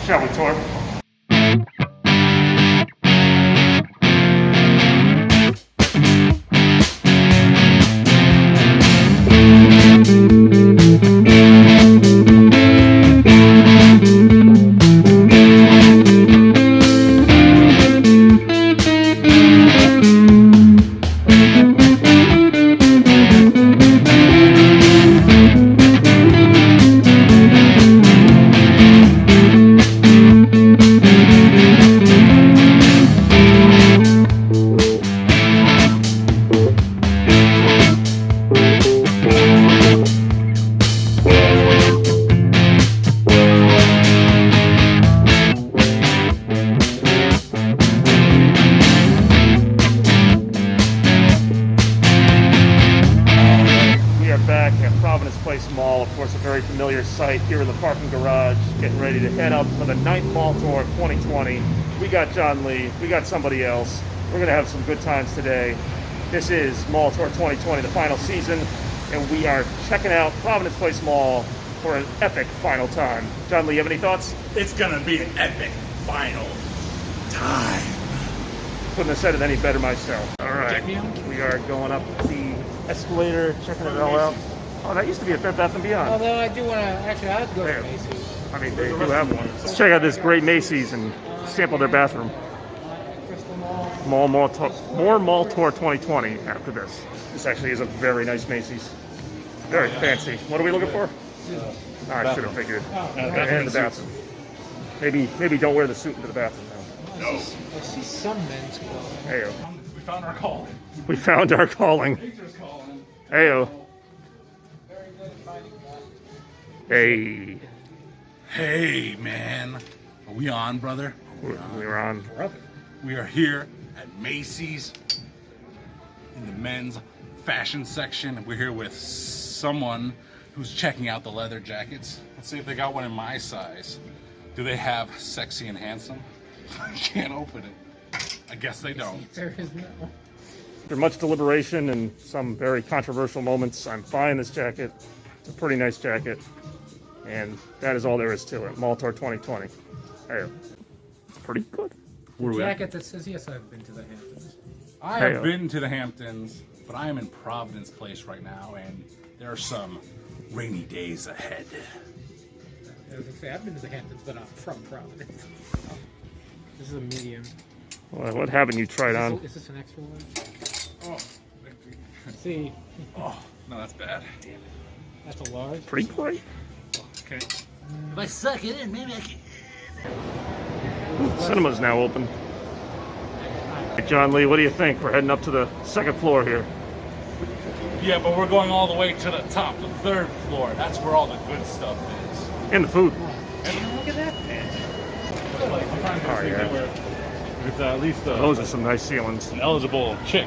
Shall we tour? Back at Providence Place Mall, of course, a very familiar sight here in the parking garage, getting ready to head up for the 9th Mall Tour 2020. We got Jon Ly, we got somebody else. We're going to have some good times today. This is Mall Tour 2020, the final season, and we are checking out Providence Place Mall for an epic final time. Jon Ly, you have any thoughts? It's going to be an epic final time. Couldn't have said it any better myself. All right, we are going up the escalator, checking it all out. Oh, that used to be a Bed Bath & Beyond. Although I do want to, actually, I'd go to Macy's. I mean, they do have one. Let's check out this great Macy's and sample their bathroom. More Mall Tour 2020 after this. This actually is a very nice Macy's. Very fancy. What are we looking for? I should have figured. And the bathroom. Maybe don't wear the suit into the bathroom now. I see some men's clothes. Heyo. We found our calling. We found our calling. Heyo. Hey. Hey, man. Are we on, brother? We're on. We are here at Macy's in the men's fashion section. We're here with someone who's checking out the leather jackets. Let's see if they got one in my size. Do they have sexy and handsome? I can't open it. I guess they don't. There is no. After much deliberation and some very controversial moments, I'm buying this jacket. It's a pretty nice jacket. And that is all there is to it. Mall Tour 2020. Hey, it's pretty good. Jacket that says, yes, I've been to the Hamptons. I have been to the Hamptons, but I am in Providence Place right now, and there are some rainy days ahead. I was going to say, I've been to the Hamptons, but I'm from Providence. This is a medium. Well, what haven't you tried on? Is this an extra large? Oh, See. Oh, no, that's bad. Damn it. That's a large? Pretty great. Okay. If I suck it in, maybe I can. Cinema's now open. Hey, Jon Ly, what do you think? We're heading up to the 2nd floor here. Yeah, but we're going all the way to the top, the 3rd floor. That's where all the good stuff is. And the food. And look at that. Oh, yeah. It's at least Those are some nice ceilings. an eligible chick.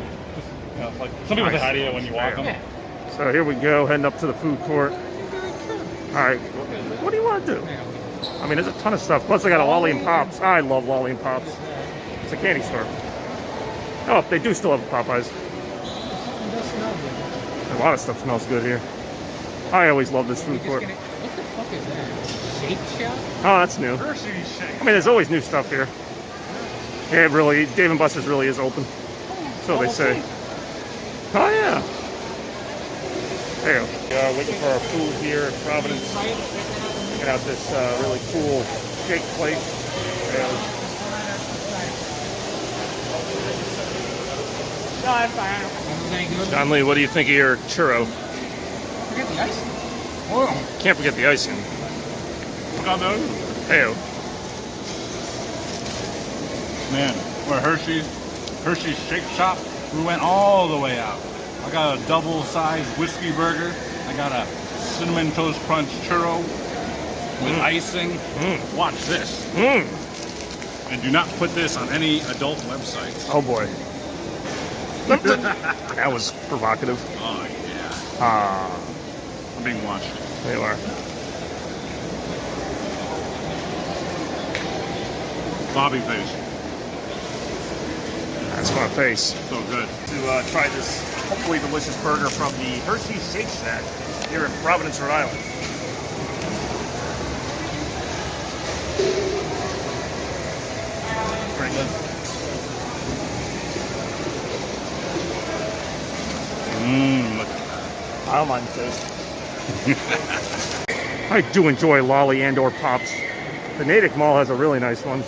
You know, like some people say hi to you when you walk them. Yeah. So here we go, heading up to the food court. All right, what do you want to do? I mean, there's a ton of stuff. Plus, I got a Lolly and Pops. I love Lolly and Pops. It's a candy store. Oh, they do still have Popeyes. It does smell good. A lot of stuff smells good here. I always love this food court. What the fuck is that? Shake Shack? Oh, that's new. Hershey's shake. I mean, there's always new stuff here. Yeah, it really, Dave & Buster's really is open. So they say. Oh, yeah. There you go. We are waiting for our food here at Providence. Check out this really cool shake plate. Jon Ly, what do you think of your churro? Forget the icing. Oh, Can't forget the icing. got those? Heyo. Man, we're Hershey's Shake Shop. We went all the way out. I got a double-sized whiskey burger. I got a cinnamon toast crunch churro with icing. Watch this. And do not put this on any adult websites. Oh boy. That was provocative. Oh yeah. I'm being watched. There you are. Bobby face. That's my face. So good. To try this hopefully delicious burger from the Hershey's Shake Shack here in Providence, Rhode Island. Look at I don't mind this. I do enjoy lolly and or pops. The Natick Mall has a really nice one.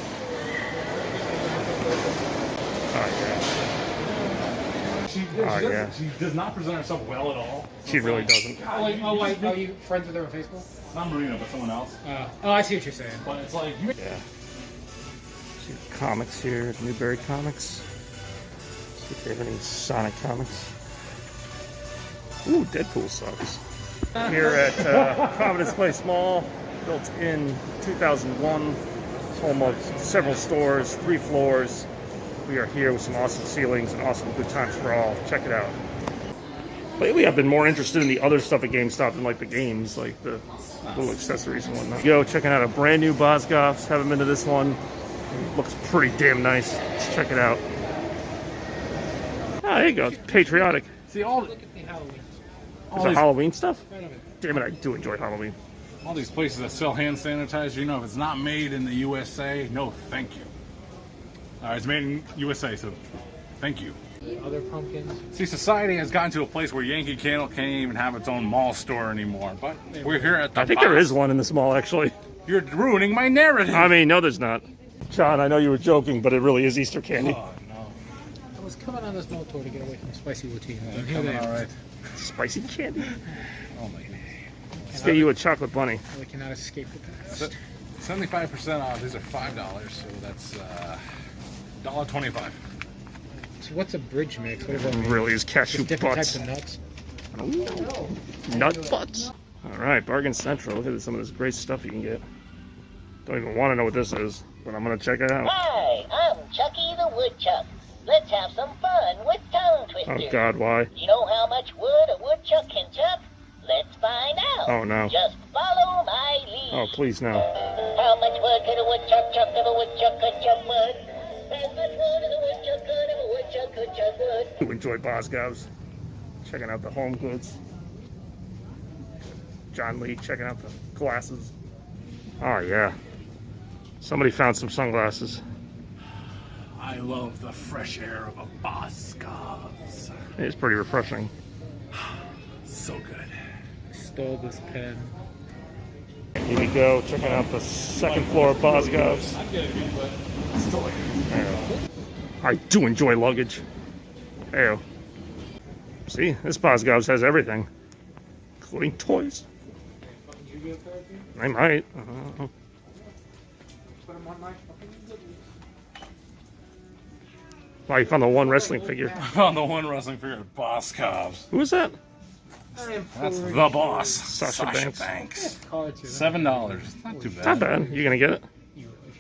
She does not present herself well at all. She really doesn't. Oh, you friends with her on Facebook? Not Marina, but someone else. Oh, I see what you're saying. But it's like, Yeah. See comics here, Newberry Comics. See if they have any Sonic comics. Ooh, Deadpool sucks. Here at Providence Place Mall, built in 2001, home of several stores, 3 floors. We are here with some awesome ceilings and awesome good times for all. Check it out. Lately, I've been more interested in the other stuff at GameStop than like the games, like the little accessories and whatnot. Yo, checking out a brand new Bosgoffs. Haven't been to this one. It looks pretty damn nice. Let's check it out. Ah, there you go. It's patriotic. see all Look at the Halloween. Is it Halloween stuff? Right of it. Damn it, I do enjoy Halloween. all these places that sell hand sanitizer. You know, if it's not made in the USA, no, thank you. It's made in USA, so thank you. Other pumpkins. See, society has gotten to a place where Yankee Candle can't even have its own mall store anymore. But we're here at the I think there is one in this mall, actually. You're ruining my narrative. I mean, no, there's not. John, I know you were joking, but it really is Easter candy. Oh, no. I was coming on this mall tour to get away from spicy routine. They're coming all right. Spicy candy? Oh, my God. Let's get you a chocolate bunny. I cannot escape the past. 75% off. These are $5, so that's $1.25. So what's a bridge mix? What does that mean? Really is cashew Just different butts. types of nuts. Ooh. Nut butts. All right, Bargain Central. Look at some of this great stuff you can get. Don't even want to know what this is, but I'm going to check it out. Hi, I'm Chucky the Woodchuck. Let's have some fun with tongue twisters. Oh, God, why? You know how much wood a woodchuck can chuck? Let's find out. Oh, no. Just follow my lead. Oh, please, no. How much wood could a woodchuck chuck if a woodchuck could chuck wood? As much wood as a woodchuck could if a woodchuck could chuck wood. You enjoy Bosgoffs. Checking out the home goods. Jon Ly checking out the glasses. Oh, yeah. Somebody found some sunglasses. I love the fresh air of a Boscov's. It's pretty refreshing. So good. Stole this pen. Here we go, checking out the second floor of Bosgoffs. I'm getting it, but still like it. I do enjoy luggage. Ew. See, this Bosgoffs has everything, including toys. I might. Wow, you found the one wrestling figure. I found the one wrestling figure at Boscov's. Who is that? That's the boss, Sasha Banks. $7. It's not too bad. Not bad. You gonna get it? You really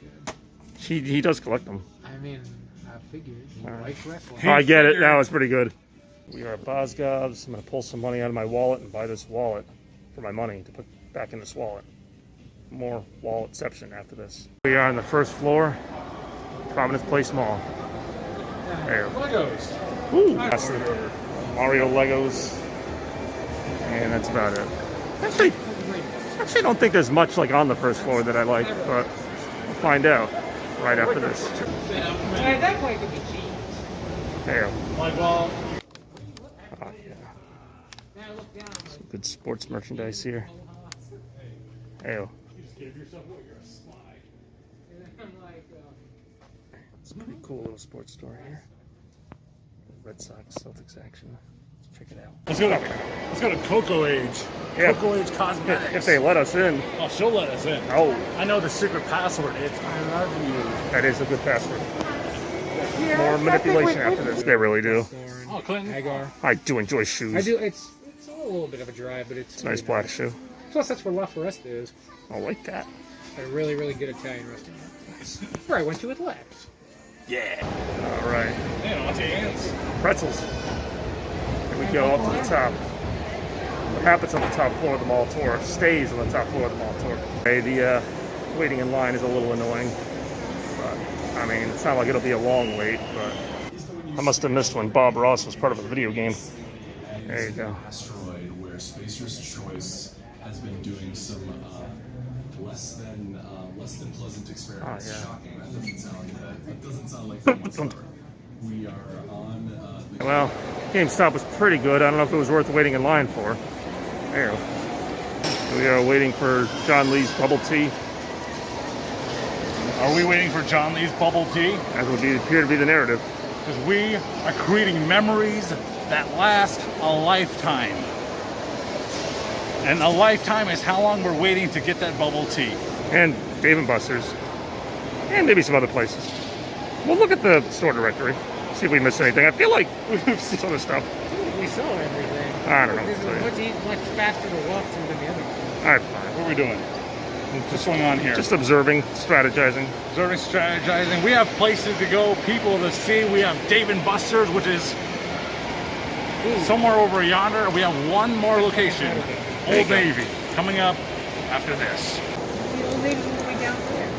should. He does collect them. I mean, I figured. You like wrestling. Oh, I get it. Now it's pretty good. We are at Bosgov's. I'm gonna pull some money out of my wallet and buy this wallet for my money to put back in this wallet. More walletception after this. We are on the first floor, Providence Place Mall. There. Legos. Ooh, that's the Mario Legos. And that's about it. Actually, I don't think there's much like on the first floor that I like, but we'll find out right after this. At that point, it could be cheese. There. Like, well, Oh, yeah. Some good sports merchandise here. Ew. It's a pretty cool little sports store here. Red Sox, Celtics action. Let's check it out. let's go to Cocoa Age. Yeah. Cocoa Age Cosmetics. If they let us in. Oh, she'll let us in. Oh, I know the secret password. It's I love you. that is a good password. More manipulation after this. They really do. Oh, Clinton. Hagar. I do enjoy shoes. I do. It's a little bit of a drive, but it's Nice black shoe. Plus, that's where La Foresta is. I like that. A really, really good Italian restaurant. Where I went to with Lex. Yeah. All right. Man, Auntie Anne's. Pretzels. Here we go up to the top. What happens on the top floor of the mall tour stays on the top floor of the mall tour. Okay, the waiting in line is a little annoying. But, I mean, it's not like it'll be a long wait, but I must have missed when Bob Ross was part of a video game. There you go. Asteroid where Spacer's Choice has been doing some less than pleasant experiments. Oh, yeah. Shocking. That doesn't sound like that much. We are on. Well, GameStop was pretty good. I don't know if it was worth waiting in line for. There. We are waiting for Jon Ly's bubble tea. Are we waiting for Jon Ly's bubble tea? That would appear to be the narrative. Because we are creating memories that last a lifetime. And a lifetime is how long we're waiting to get that bubble tea. And Dave & Buster's. And maybe some other places. We'll look at the store directory. See if we missed anything. I feel like we've seen some of the stuff. We saw everything. I don't know. This is much faster to walk through than the other one. All right, fine. What are we doing? What's going on here? Just observing, strategizing. Observing, strategizing. We have places to go, people to see. We have Dave & Buster's, which is somewhere over yonder. We have one more location. Old Navy. Coming up after this. The Old Navy's all the way down there.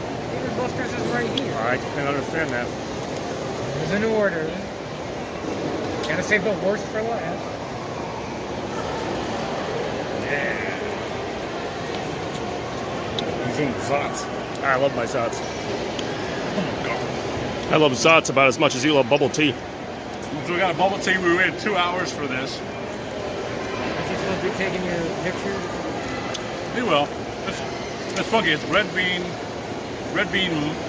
Dave & Buster's is right here. I can understand that. There's an order. Gotta save the worst for last. Yeah. He's in Zots. I love my Zots. Oh my god. I love Zots about as much as you love bubble tea. So we got a bubble tea. We waited 2 hours for this. Is he supposed to be taking your picture? He will. It's funky. It's red bean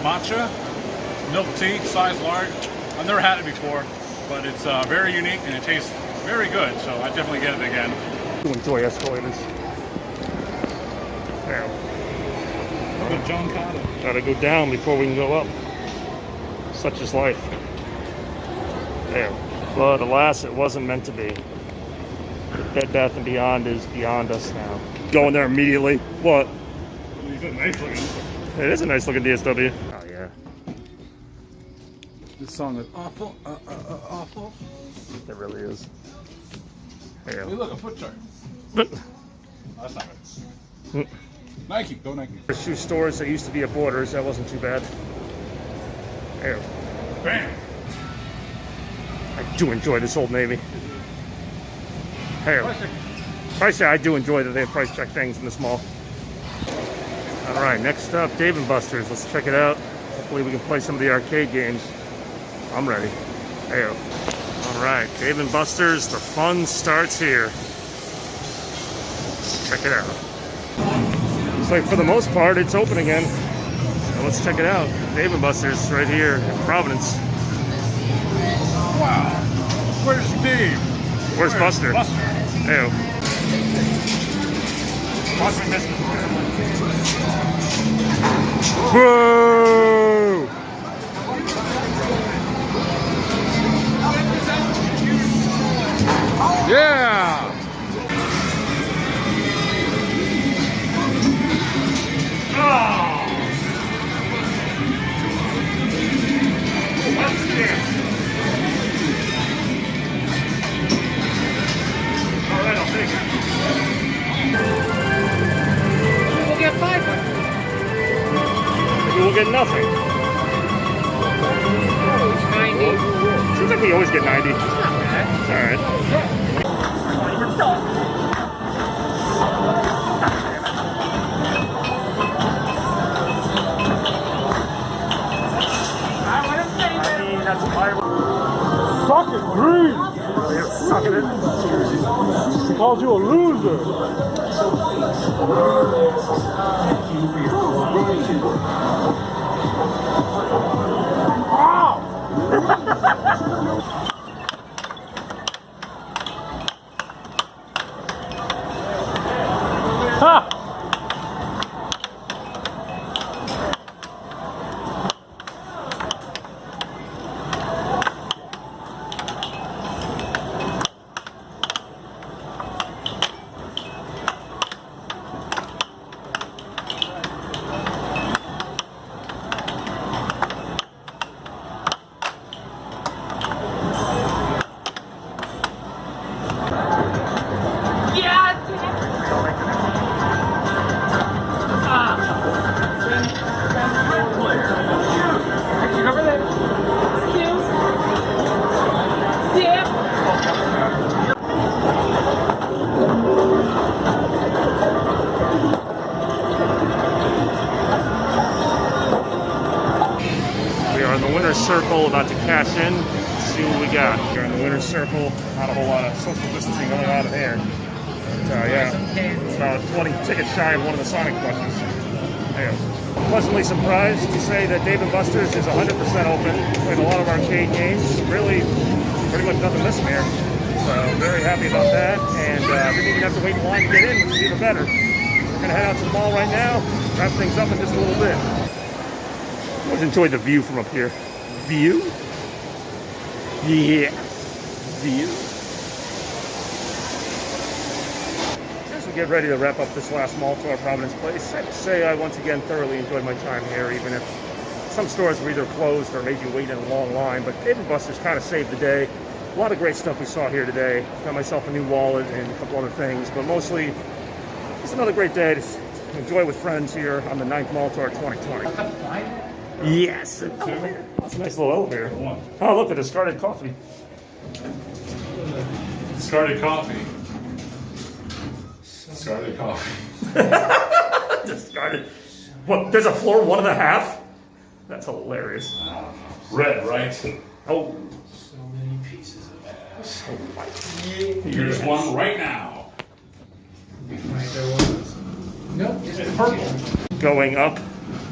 matcha, milk tea, size large. I've never had it before, but it's very unique and it tastes very good. So I definitely get it again. You enjoy escalators. There. Good John Carter. Gotta go down before we can go up. Such is life. There. But alas, it wasn't meant to be. The Bed Bath & Beyond is beyond us now. Going there immediately. What? He's a nice looking. It is a nice looking DSW. Oh, yeah. This song is awful. Awful. It really is. There. Hey, look, a foot chart. But That's not good. Nike. Go Nike. shoe stores that used to be at Borders, that wasn't too bad. There. Bam. I do enjoy this Old Navy. Hey, I say I do enjoy that they have price check things in this mall. All right, next up, Dave & Buster's. Let's check it out. Hopefully we can play some of the arcade games. I'm ready. Hey. All right, Dave & Buster's. The fun starts here. Let's check it out. Looks like for the most part it's open again. So let's check it out. Dave & Buster's right here in Providence. Wow. Where's Steve? Where's Buster? Buster. Hey. Watch me miss it. Whoa! Yeah. Alright, I'll take it. We'll get 500. Maybe we'll get nothing. 90. Seems like we always get 90. Not bad. Alright. Suck it, green. You're sucking it. He called you a loser. Ha! circle, about to cash in. Let's see what we got. Here in the winner's circle, not a whole lot of social distancing going on in there. But, yeah, about 20 tickets shy of one of the Sonic plushes. Yeah. Pleasantly surprised to say that Dave & Buster's is 100% open. Played a lot of arcade games. Really, pretty much nothing missing here. So very happy about that. And didn't even have to wait in line to get in, which is even better. We're gonna head out to the mall right now. Wrap things up in just a little bit. Always enjoy the view from up here. View? Yeah. View. As we get ready to wrap up this last mall tour of Providence Place, I have to say I once again thoroughly enjoyed my time here, even if some stores were either closed or made you wait in a long line. But Dave & Buster's kind of saved the day. A lot of great stuff we saw here today. Got myself a new wallet and a couple other things, but mostly it's another great day to enjoy with friends here on the 9th Mall Tour 2020. Yes. That's a nice little elevator. Oh, look, the discarded coffee. Discarded coffee. Discarded coffee. Discarded. What? There's a floor 1.5? That's hilarious. Red, right? Oh. So many pieces of ass. Here's one right now. Nope. It's purple. Going up.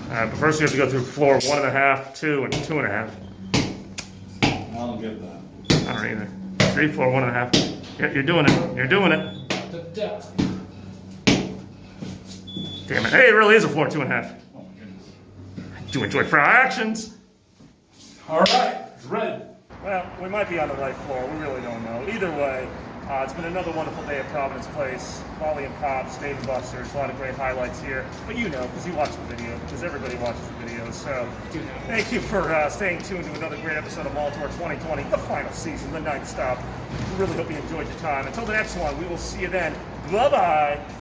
But first you have to go through floor 1.5, 2, and 2.5. I don't get that. I don't either. 3, floor 1.5. Yeah, you're doing it. You're doing it. Damn it. Hey, it really is a floor 2.5. Oh my goodness. Do enjoy for our actions. All right, it's red. Well, we might be on the right floor. We really don't know. Either way, it's been another wonderful day at Providence Place. Molly and Pops, Dave & Buster's, a lot of great highlights here. But you know, because you watch the video, because everybody watches the video. So thank you for staying tuned to another great episode of Mall Tour 2020, the final season, the 9th stop. We really hope you enjoyed your time. Until the next one, we will see you then. Bye-bye.